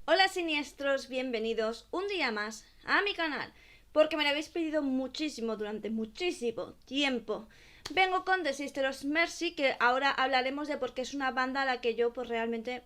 Hola siniestros, bienvenidos un día más a mi canal, porque me lo habéis pedido muchísimo durante muchísimo tiempo. Vengo con The Sisters of Mercy, que ahora hablaremos de por qué es una banda a la que yo pues realmente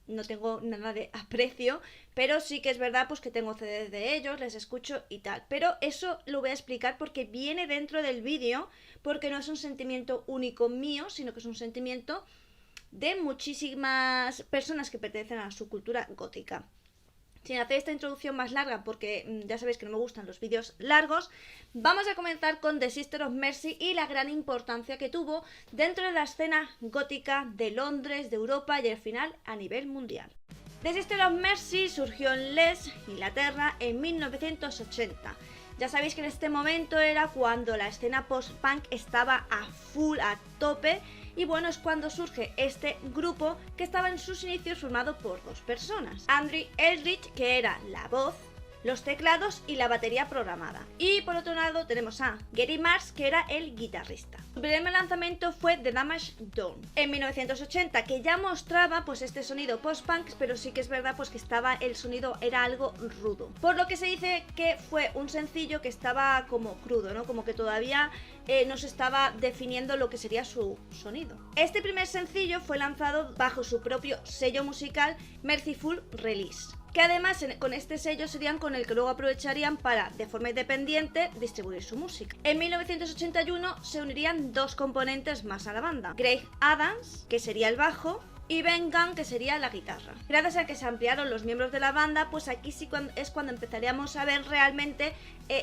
no tengo nada de aprecio, pero sí que es verdad pues que tengo CDs de ellos, les escucho y tal. Pero eso lo voy a explicar porque viene dentro del vídeo, porque no es un sentimiento único mío, sino que es un sentimiento de muchísimas personas que pertenecen a su cultura gótica. Sin hacer esta introducción más larga, porque ya sabéis que no me gustan los vídeos largos, vamos a comenzar con The Sisters of Mercy y la gran importancia que tuvo dentro de la escena gótica de Londres, de Europa y al final a nivel mundial. The Sisters of Mercy surgió en Leeds, Inglaterra, en 1980. Ya sabéis que en este momento era cuando la escena post-punk estaba a full, a tope, y bueno, es cuando surge este grupo que estaba en sus inicios formado por dos personas. Andrew Eldritch, que era la voz, los teclados y la batería programada. Y por otro lado tenemos a Gary Mars, que era el guitarrista. Su primer lanzamiento fue The Damage Done en 1980, que ya mostraba pues este sonido post-punk, pero sí que es verdad pues que el sonido era algo rudo. Por lo que se dice que fue un sencillo que estaba como crudo, ¿no? Como que todavía no se estaba definiendo lo que sería su sonido. Este primer sencillo fue lanzado bajo su propio sello musical Merciful Release, que además con este sello serían con el que luego aprovecharían para, de forma independiente, distribuir su música. En 1981 se unirían dos componentes más a la banda: Greg Adams, que sería el bajo, y Ben Gunn, que sería la guitarra. Gracias a que se ampliaron los miembros de la banda, pues aquí sí es cuando empezaríamos a ver realmente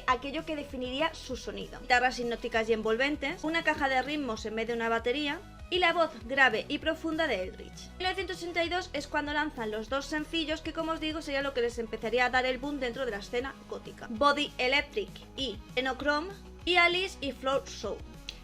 aquello que definiría su sonido. Guitarras hipnóticas y envolventes, una caja de ritmos en vez de una batería, y la voz grave y profunda de Eldritch. En 1982 es cuando lanzan los dos sencillos que, como os digo, sería lo que les empezaría a dar el boom dentro de la escena gótica: Body Electric y Enochrome, y Alice y Floor Show.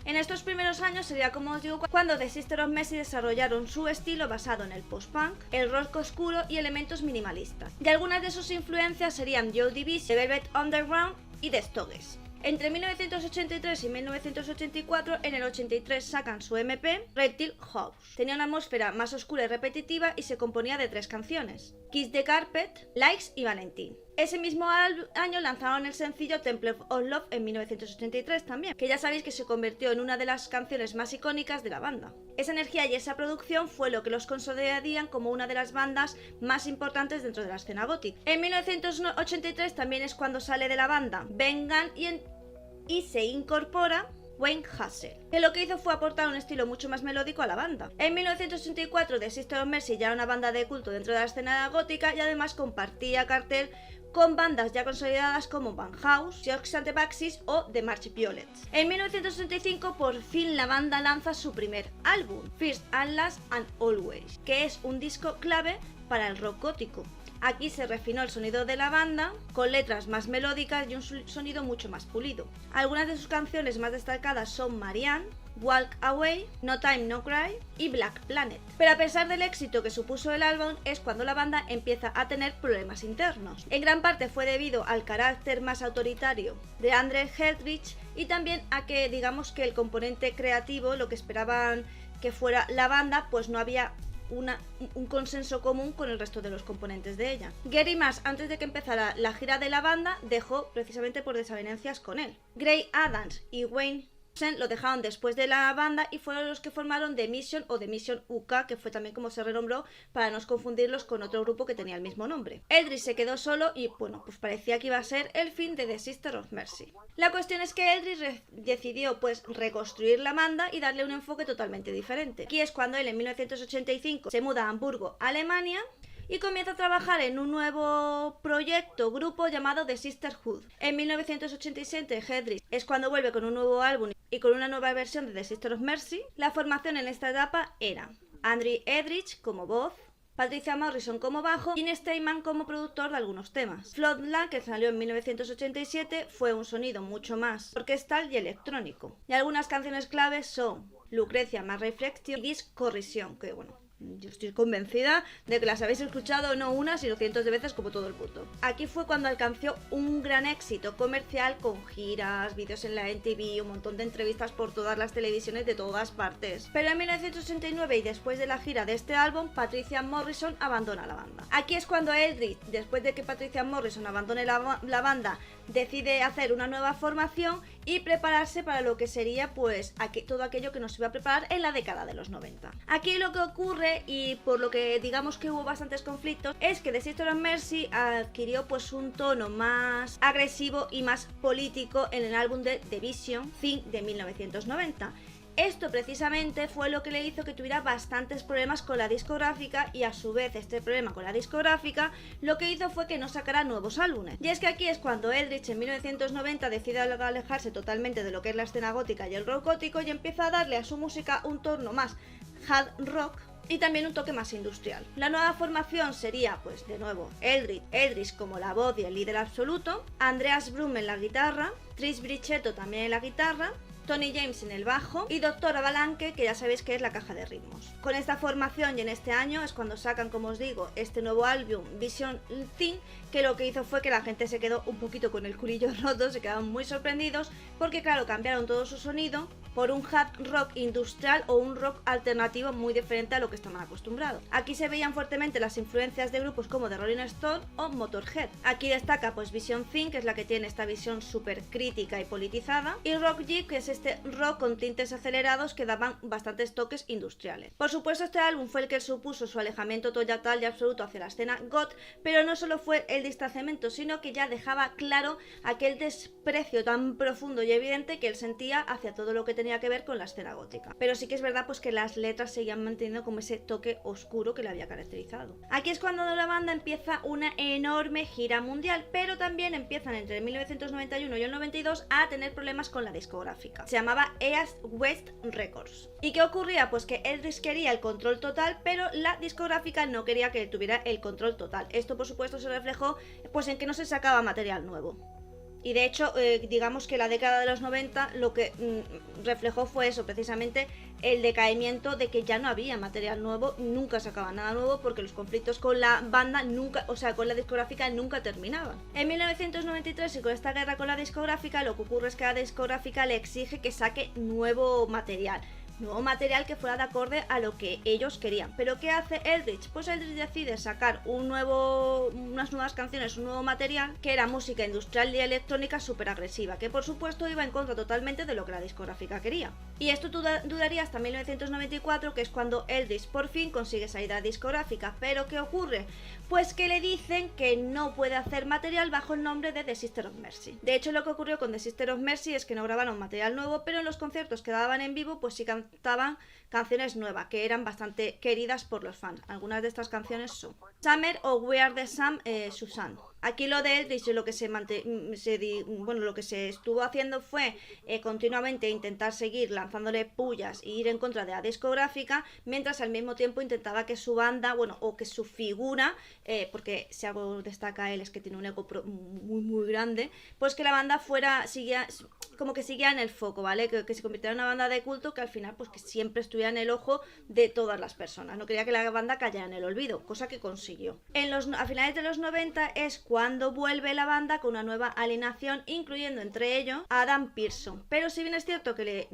En estos primeros años sería, como os digo, cuando The Sisters of Mercy desarrollaron su estilo basado en el post-punk, el rock oscuro y elementos minimalistas. Y algunas de sus influencias serían Joy Division, The Velvet Underground y The Stooges. Entre 1983 y 1984, en el 83 sacan su MP, Reptile House. Tenía una atmósfera más oscura y repetitiva y se componía de 3 canciones: Kiss the Carpet, Likes y Valentine. Ese mismo año lanzaron el sencillo Temple of Love en 1983 también, que ya sabéis que se convirtió en una de las canciones más icónicas de la banda. Esa energía y esa producción fue lo que los consolidarían como una de las bandas más importantes dentro de la escena gótica. En 1983 también es cuando sale de la banda Ben Gunn y se incorpora Wayne Hassel, que lo que hizo fue aportar un estilo mucho más melódico a la banda. En 1984 The Sisters of Mercy ya era una banda de culto dentro de la escena gótica y además compartía cartel con bandas ya consolidadas como Bauhaus, George and the Banshees o The March Violets. En 1965 por fin la banda lanza su primer álbum, First and Last and Always, que es un disco clave para el rock gótico. Aquí se refinó el sonido de la banda, con letras más melódicas y un sonido mucho más pulido. Algunas de sus canciones más destacadas son Marianne, Walk Away, No Time No Cry y Black Planet. Pero a pesar del éxito que supuso el álbum, es cuando la banda empieza a tener problemas internos. En gran parte fue debido al carácter más autoritario de Andrew Eldritch y también a que, digamos, que el componente creativo, lo que esperaban que fuera la banda, pues no había un consenso común con el resto de los componentes de ella. Gary Mars, antes de que empezara la gira de la banda, dejó precisamente por desavenencias con él. Greg Adams y Wayne lo dejaron después de la banda y fueron los que formaron The Mission o The Mission UK, que fue también como se renombró para no confundirlos con otro grupo que tenía el mismo nombre. Eldritch se quedó solo y bueno, pues parecía que iba a ser el fin de The Sisters of Mercy. La cuestión es que Eldritch decidió pues reconstruir la banda y darle un enfoque totalmente diferente. Aquí es cuando él en 1985 se muda a Hamburgo, Alemania, y comienza a trabajar en un nuevo grupo llamado The Sisterhood. En 1987 Eldritch es cuando vuelve con un nuevo álbum y con una nueva versión de The Sisters of Mercy. La formación en esta etapa era Andrew Eldritch como voz, Patricia Morrison como bajo y Ian Steinman como productor de algunos temas. Floodland, que salió en 1987, fue un sonido mucho más orquestal y electrónico. Y algunas canciones claves son Lucrecia más Reflection y Discorrision, que bueno, Yo estoy convencida de que las habéis escuchado no una, sino cientos de veces como todo el mundo. Aquí fue cuando alcanzó un gran éxito comercial con giras, vídeos en la MTV, un montón de entrevistas por todas las televisiones de todas partes. Pero en 1969 y después de la gira de este álbum, Patricia Morrison abandona la banda. Aquí es cuando Eldritch, después de que Patricia Morrison abandone la banda, decide hacer una nueva formación y prepararse para lo que sería pues todo aquello que nos iba a preparar en la década de los 90. Aquí lo que ocurre, y por lo que digamos que hubo bastantes conflictos, es que The Sisters of Mercy adquirió pues un tono más agresivo y más político en el álbum de The Vision Thing de 1990. Esto precisamente fue lo que le hizo que tuviera bastantes problemas con la discográfica, y a su vez este problema con la discográfica lo que hizo fue que no sacara nuevos álbumes. Y es que aquí es cuando Eldritch en 1990 decide alejarse totalmente de lo que es la escena gótica y el rock gótico y empieza a darle a su música un tono más hard rock y también un toque más industrial. La nueva formación sería, pues de nuevo, Eldritch como la voz y el líder absoluto, Andreas Brum en la guitarra, Trish Brichetto también en la guitarra, Tony James en el bajo y Dr. Avalanche, que ya sabéis que es la caja de ritmos. Con esta formación y en este año es cuando sacan, como os digo, este nuevo álbum Vision Thing, que lo que hizo fue que la gente se quedó un poquito con el culillo roto, se quedaron muy sorprendidos porque claro, cambiaron todo su sonido por un hard rock industrial o un rock alternativo muy diferente a lo que estaban acostumbrados. Aquí se veían fuertemente las influencias de grupos como The Rolling Stones o Motorhead. Aquí destaca pues Vision Thing, que es la que tiene esta visión súper crítica y politizada, y Rock Jig, que es este rock con tintes acelerados que daban bastantes toques industriales. Por supuesto, este álbum fue el que supuso su alejamiento total y absoluto hacia la escena goth, pero no solo fue el distanciamiento, sino que ya dejaba claro aquel desprecio tan profundo y evidente que él sentía hacia todo lo que tenía que ver con la escena gótica. Pero sí que es verdad pues que las letras seguían manteniendo como ese toque oscuro que le había caracterizado. Aquí es cuando la banda empieza una enorme gira mundial, pero también empiezan entre el 1991 y el 92 a tener problemas con la discográfica. Se llamaba East West Records. ¿Y qué ocurría? Pues que Eldritch quería el control total, pero la discográfica no quería que tuviera el control total. Esto por supuesto se reflejó pues en que no se sacaba material nuevo. Y de hecho, digamos que la década de los 90 lo que reflejó fue eso, precisamente el decaimiento de que ya no había material nuevo, nunca sacaban nada nuevo porque los conflictos con la banda nunca, o sea, con la discográfica nunca terminaban. En 1993 y con esta guerra con la discográfica, lo que ocurre es que la discográfica le exige que saque nuevo material que fuera de acorde a lo que ellos querían. ¿Pero qué hace Eldritch? Pues Eldritch decide sacar unas nuevas canciones, un nuevo material que era música industrial y electrónica súper agresiva, que por supuesto iba en contra totalmente de lo que la discográfica quería. Y esto duraría hasta 1994, que es cuando Eldritch por fin consigue salir de la discográfica. ¿Pero qué ocurre? Pues que le dicen que no puede hacer material bajo el nombre de The Sisters of Mercy. De hecho, lo que ocurrió con The Sisters of Mercy es que no grabaron material nuevo, pero en los conciertos que daban en vivo pues sí cantaban canciones nuevas, que eran bastante queridas por los fans. Algunas de estas canciones son Summer o We Are the Sun, Susan. Aquí lo de Eldritch, lo que se estuvo haciendo fue continuamente intentar seguir lanzándole pullas e ir en contra de la discográfica, mientras al mismo tiempo intentaba que su banda, o que su figura, porque si algo destaca él es que tiene un ego muy grande, pues que la banda seguía en el foco, ¿vale? Que se convirtiera en una banda de culto, que al final pues que siempre estuviera en el ojo de todas las personas. No quería que la banda cayera en el olvido, cosa que consiguió. A finales de los 90 es cuando vuelve la banda con una nueva alineación, incluyendo entre ellos a Adam Pearson. Pero si bien es cierto que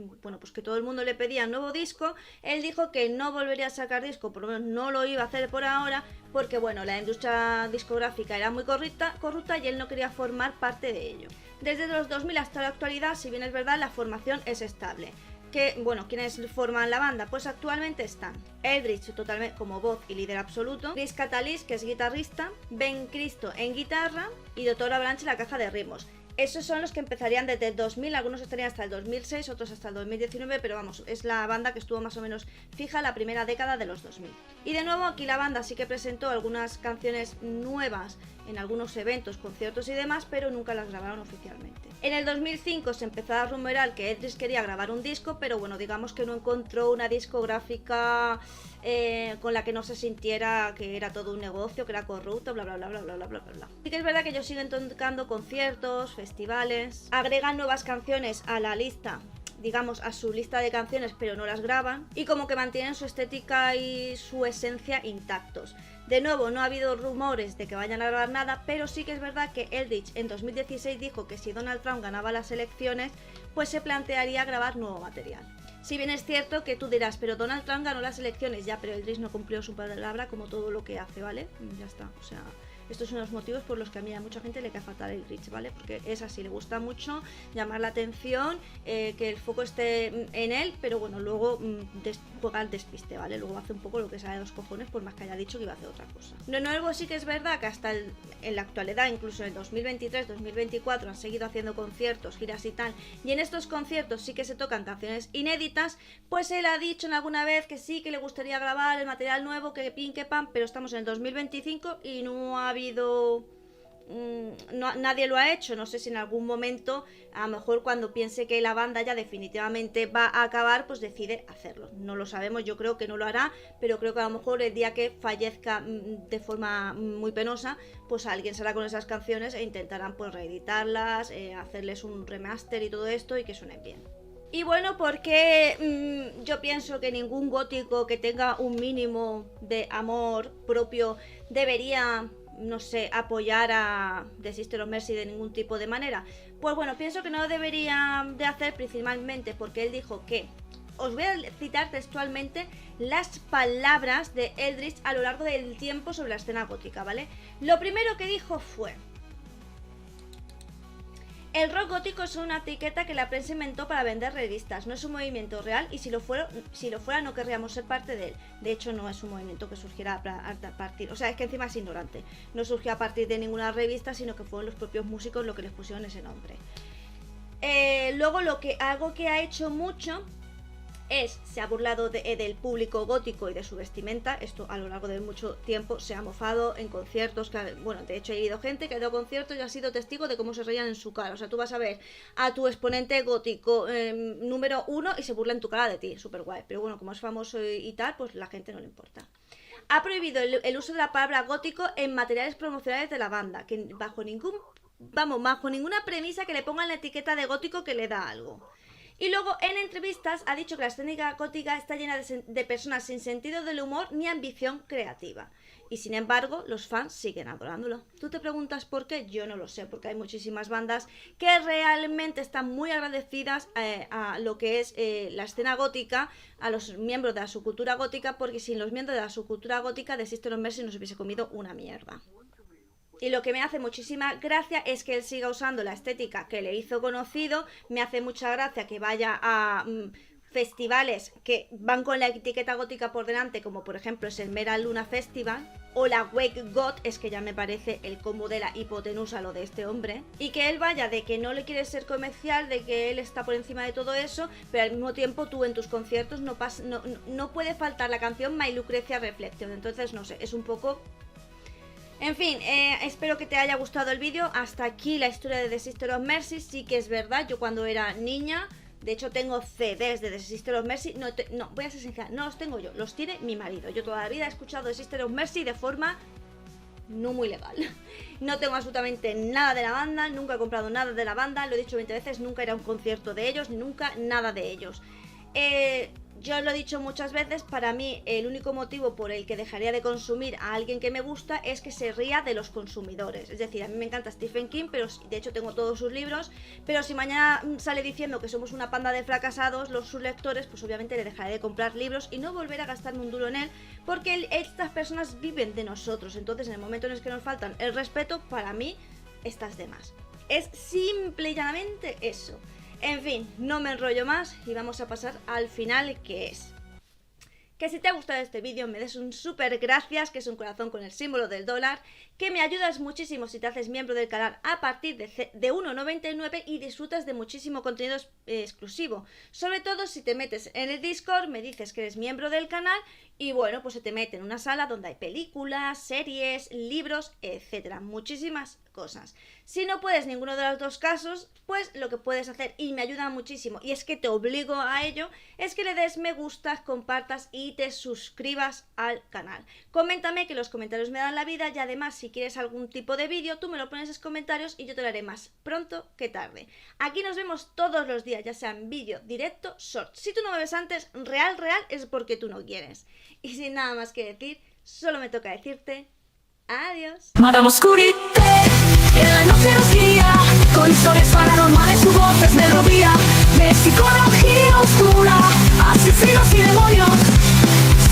que todo el mundo le pedía un nuevo disco, él dijo que no volvería a sacar disco, por lo menos no lo iba a hacer por ahora, porque la industria discográfica era muy corrupta y él no quería formar parte de ello. Desde los 2000 hasta la actualidad, si bien es verdad, la formación es estable. ¿Quiénes forman la banda? Pues actualmente están Eldritch totalmente como voz y líder absoluto, Chris Catalyst, que es guitarrista, Ben Cristo en guitarra y Dr. Avalanche en la caja de ritmos. Esos son los que empezarían desde el 2000, algunos estarían hasta el 2006, otros hasta el 2019, pero vamos, es la banda que estuvo más o menos fija la primera década de los 2000. Y de nuevo aquí la banda sí que presentó algunas canciones nuevas en algunos eventos, conciertos y demás, pero nunca las grabaron oficialmente. En el 2005 se empezó a rumorar que Eldritch quería grabar un disco, pero digamos que no encontró una discográfica con la que no se sintiera que era todo un negocio, que era corrupto, bla bla bla bla bla bla bla bla. Sí que es verdad que ellos siguen tocando conciertos, festivales, agregan nuevas canciones a la lista digamos, a su lista de canciones, pero no las graban, y como que mantienen su estética y su esencia intactos. De nuevo, no ha habido rumores de que vayan a grabar nada, pero sí que es verdad que Eldritch en 2016 dijo que si Donald Trump ganaba las elecciones, pues se plantearía grabar nuevo material. Si bien es cierto que tú dirás, pero Donald Trump ganó las elecciones, ya, pero Eldritch no cumplió su palabra como todo lo que hace, ¿vale? Ya está, o sea... Estos son los motivos por los que a mí a mucha gente le cae fatal Eldritch, ¿vale? Porque es así, le gusta mucho llamar la atención, que el foco esté en él, pero bueno, luego juega al despiste, ¿vale? Luego hace un poco lo que sale de los cojones, por más que haya dicho que iba a hacer otra cosa. De nuevo, sí que es verdad que hasta en la actualidad, incluso en el 2023, 2024, han seguido haciendo conciertos, giras y tal, y en estos conciertos sí que se tocan canciones inéditas, pues él ha dicho en alguna vez que sí, que le gustaría grabar el material nuevo, que pin, que pan, pero estamos en el 2025 y no ha habido... nadie lo ha hecho. No sé si en algún momento, a lo mejor cuando piense que la banda ya definitivamente va a acabar, pues decide hacerlo. No lo sabemos, yo creo que no lo hará, pero creo que a lo mejor el día que fallezca de forma muy penosa, pues alguien saldrá con esas canciones e intentarán pues reeditarlas, hacerles un remaster y todo esto y que suenen bien. Y bueno, porque yo pienso que ningún gótico que tenga un mínimo de amor propio debería, no sé, apoyar a The Sisters of Mercy de ningún tipo de manera. Pues bueno, pienso que no lo debería de hacer, principalmente porque él dijo que, os voy a citar textualmente las palabras de Eldritch a lo largo del tiempo sobre la escena gótica, ¿vale? Lo primero que dijo fue: el rock gótico es una etiqueta que la prensa inventó para vender revistas, no es un movimiento real y si lo fuera no querríamos ser parte de él. De hecho, no es un movimiento que surgiera a partir, o sea, es que encima es ignorante. No surgió a partir de ninguna revista, sino que fueron los propios músicos los que les pusieron ese nombre. Luego algo que ha hecho mucho se ha burlado del público gótico y de su vestimenta. Esto a lo largo de mucho tiempo se ha mofado en conciertos, bueno, de hecho he ido gente que ha ido a conciertos y ha sido testigo de cómo se reían en su cara. O sea, tú vas a ver a tu exponente gótico número 1 y se burla en tu cara de ti, súper guay. Pero bueno, como es famoso y tal, pues la gente no le importa. Ha prohibido el uso de la palabra gótico en materiales promocionales de la banda, que bajo ninguna premisa que le pongan la etiqueta de gótico que le da algo. Y luego en entrevistas ha dicho que la escénica gótica está llena de personas sin sentido del humor ni ambición creativa. Y sin embargo, los fans siguen adorándolo. ¿Tú te preguntas por qué? Yo no lo sé, porque hay muchísimas bandas que realmente están muy agradecidas a lo que es la escena gótica, a los miembros de la subcultura gótica, porque sin los miembros de la subcultura gótica The Sisters of Mercy nos hubiese comido una mierda. Y lo que me hace muchísima gracia es que él siga usando la estética que le hizo conocido. Me hace mucha gracia que vaya a festivales que van con la etiqueta gótica por delante, como por ejemplo es el Mera Luna Festival o la Wake God, es que ya me parece el combo de la hipotenusa lo de este hombre. Y que él vaya de que no le quiere ser comercial, de que él está por encima de todo eso, pero al mismo tiempo tú en tus conciertos no puede faltar la canción My Lucrecia Reflection. Entonces no sé, es un poco... En fin, espero que te haya gustado el vídeo. Hasta aquí la historia de The Sisters of Mercy. Sí que es verdad, yo cuando era niña, de hecho tengo CDs de The Sisters of Mercy. No, voy a ser sincera, no los tengo yo, los tiene mi marido. Yo toda la vida he escuchado The Sisters of Mercy de forma no muy legal. No tengo absolutamente nada de la banda, nunca he comprado nada de la banda. Lo he dicho 20 veces, nunca era un concierto de ellos, nunca nada de ellos. Yo lo he dicho muchas veces, para mí el único motivo por el que dejaría de consumir a alguien que me gusta es que se ría de los consumidores. Es decir, a mí me encanta Stephen King, pero de hecho tengo todos sus libros, pero si mañana sale diciendo que somos una panda de fracasados, sus lectores, pues obviamente le dejaré de comprar libros y no volver a gastarme un duro en él, porque estas personas viven de nosotros. Entonces, en el momento en el que nos faltan el respeto, para mí, estás de más. Es simple y llanamente eso. En fin, no me enrollo más y vamos a pasar al final, que es que si te ha gustado este vídeo me des un súper gracias, que es un corazón con el símbolo del dólar, que me ayudas muchísimo si te haces miembro del canal a partir de 1,99 y disfrutas de muchísimo contenido exclusivo. Sobre todo si te metes en el Discord, me dices que eres miembro del canal y bueno, pues se te mete en una sala donde hay películas, series, libros, etcétera, muchísimas cosas. Si no puedes ninguno de los dos casos, pues lo que puedes hacer, y me ayuda muchísimo, y es que te obligo a ello, es que le des me gusta, compartas y te suscribas al canal. Coméntame, que los comentarios me dan la vida, y además si quieres algún tipo de vídeo, tú me lo pones en los comentarios y yo te lo haré más pronto que tarde. Aquí nos vemos todos los días, ya sea en vídeo, directo, short. Si tú no me ves antes, real, es porque tú no quieres. Y sin nada más que decir, solo me toca decirte adiós. Madame Oscurité, en la noche nos guía, con historias paranormales, su voz es melodía, de psicología oscura, asesinos y demonios.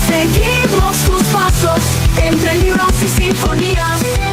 Seguimos tus pasos, entre libros y sinfonías.